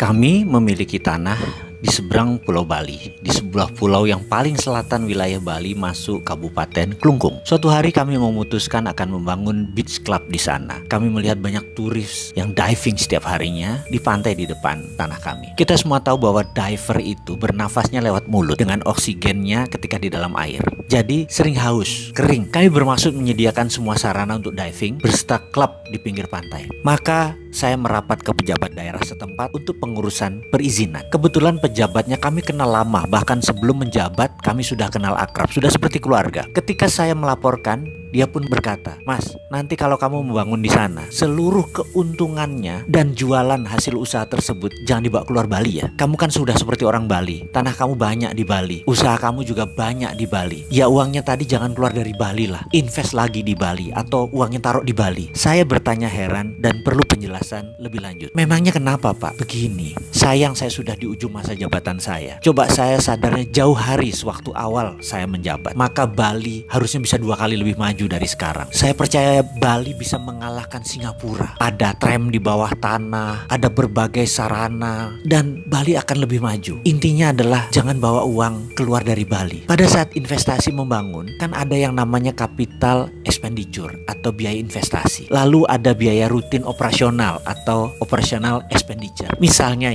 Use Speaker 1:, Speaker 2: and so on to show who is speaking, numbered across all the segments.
Speaker 1: Kami memiliki tanah di seberang Pulau Bali, di sebuah pulau yang paling selatan wilayah Bali masuk Kabupaten Klungkung. Suatu hari kami memutuskan akan membangun beach club di sana. Kami melihat banyak turis yang diving setiap harinya di pantai di depan tanah kami. Kita semua tahu bahwa diver itu bernafasnya lewat mulut dengan oksigennya ketika di dalam air. Jadi sering haus, kering. Kami bermaksud menyediakan semua sarana untuk diving berserta klub di pinggir pantai. Maka saya merapat ke pejabat daerah setempat untuk pengurusan perizinan. Kebetulan pejabatnya kami kenal lama, bahkan sebelum menjabat kami sudah kenal akrab, sudah seperti keluarga. Ketika saya melaporkan, dia pun berkata, "Mas, nanti kalau kamu membangun di sana, seluruh keuntungannya dan jualan hasil usaha tersebut jangan dibawa keluar Bali ya. Kamu kan sudah seperti orang Bali, tanah kamu banyak di Bali, usaha kamu juga banyak di Bali. Ya uangnya tadi jangan keluar dari Bali lah, invest lagi di Bali atau uangnya taruh di Bali." Saya bertanya heran dan perlu penjelasan lebih lanjut. "Memangnya kenapa Pak?" "Begini, sayang saya sudah di ujung masa jabatan saya. Coba saya sadarnya jauh hari sewaktu awal saya menjabat. Maka Bali harusnya bisa 2 kali lebih maju dari sekarang. Saya percaya Bali bisa mengalahkan Singapura. Ada tram di bawah tanah, ada berbagai sarana, dan Bali akan lebih maju. Intinya adalah jangan bawa uang keluar dari Bali." Pada saat investasi membangun, kan ada yang namanya capital expenditure atau biaya investasi. Lalu ada biaya rutin operasional atau operational expenditure. Misalnya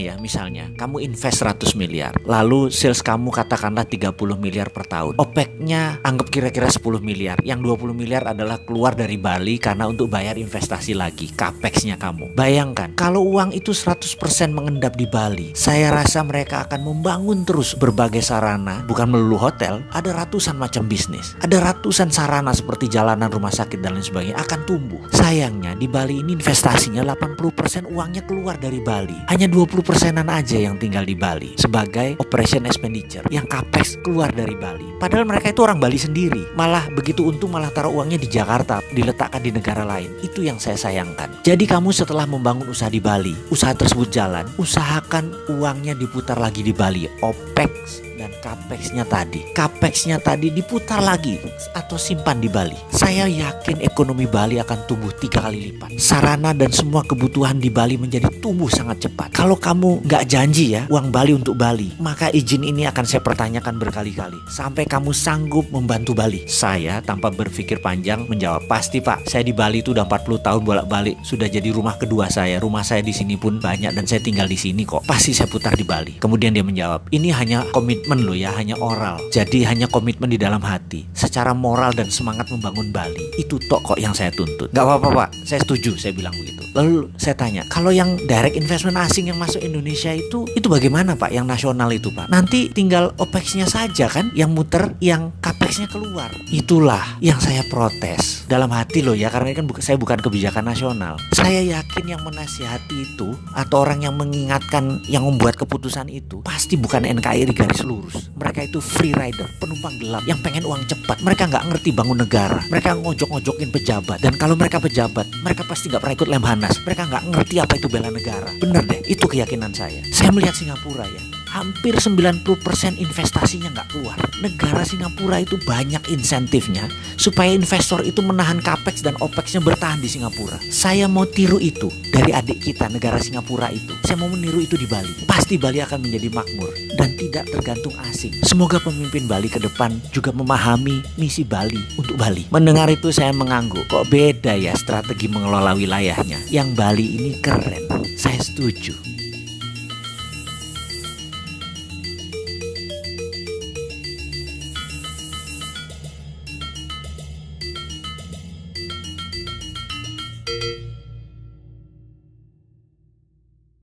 Speaker 1: kamu invest 100 miliar, lalu sales kamu katakanlah 30 miliar per tahun. OPEX-nya anggap kira-kira 10 miliar, yang 20 miliar adalah keluar dari Bali karena untuk bayar investasi lagi, CAPEX-nya kamu. Bayangkan, kalau uang itu 100% mengendap di Bali, saya rasa mereka akan membangun terus berbagai sarana, bukan melulu hotel, ada ratusan macam bisnis. Ada ratusan sarana seperti jalanan, rumah sakit, dan lain sebagainya akan tumbuh. Sayangnya di Bali ini investasinya 80% uangnya keluar dari Bali. Hanya 20%-an aja yang tinggal di Bali sebagai operation expenditure, yang CAPEX keluar dari Bali. Padahal mereka itu orang Bali sendiri. Malah begitu untung malah taruh uangnya di Jakarta, diletakkan di negara lain. Itu yang saya sayangkan. Jadi kamu setelah membangun usaha di Bali, usaha tersebut jalan, usahakan uangnya diputar lagi di Bali. OPEX dan CAPEX-nya tadi. CAPEX-nya tadi diputar lagi atau simpan di Bali. Saya yakin ekonomi Bali akan tumbuh 3 kali lipat. Sarana dan semua kebutuhan di Bali menjadi tumbuh sangat cepat. Kalau kamu nggak janji ya uang Bali untuk Bali, maka izin ini akan saya pertanyakan berkali-kali sampai kamu sanggup membantu Bali. Saya tanpa berpikir panjang menjawab, "Pasti Pak, saya di Bali itu udah 40 tahun bolak-balik, sudah jadi rumah kedua saya. Rumah saya di sini pun banyak dan saya tinggal di sini kok. Pasti saya putar di Bali." Kemudian dia menjawab, "Ini hanya komitmen loh ya, hanya oral. Jadi hanya komitmen di dalam hati. Secara moral dan semangat membangun Bali, itu tok kok yang saya tuntut." "Gak apa-apa Pak, saya setuju," saya bilang begitu. Lalu saya tanya, "Kalau yang direct investment asing yang masuk Indonesia itu bagaimana Pak? Yang nasional itu Pak? Nanti tinggal OPEX-nya saja kan yang muter, yang CAPEX-nya keluar." Itulah yang saya protes dalam hati loh ya, karena kan saya bukan kebijakan nasional. Saya yakin yang menasihati itu atau orang yang mengingatkan, yang membuat keputusan itu pasti bukan NKRI garis lurus. Mereka itu free rider, penumpang gelap yang pengen uang cepat. Mereka nggak ngerti bangun negara. Mereka ngojok-ngojokin pejabat. Dan kalau mereka pejabat, mereka pasti nggak pernah ikut Lemhanas. Mereka nggak ngerti apa itu bela negara. Bener deh, itu keyakinan saya. Saya melihat Singapura ya, hampir 90% investasinya nggak keluar. Negara Singapura itu banyak insentifnya supaya investor itu menahan CAPEX dan OPEX-nya bertahan di Singapura. Saya mau tiru itu dari adik kita, negara Singapura itu. Saya mau meniru itu di Bali. Pasti Bali akan menjadi makmur dan tidak tergantung asing. Semoga pemimpin Bali ke depan juga memahami misi Bali untuk Bali. Mendengar itu saya mengangguk, kok beda ya strategi mengelola wilayahnya. Yang Bali ini keren. Saya setuju.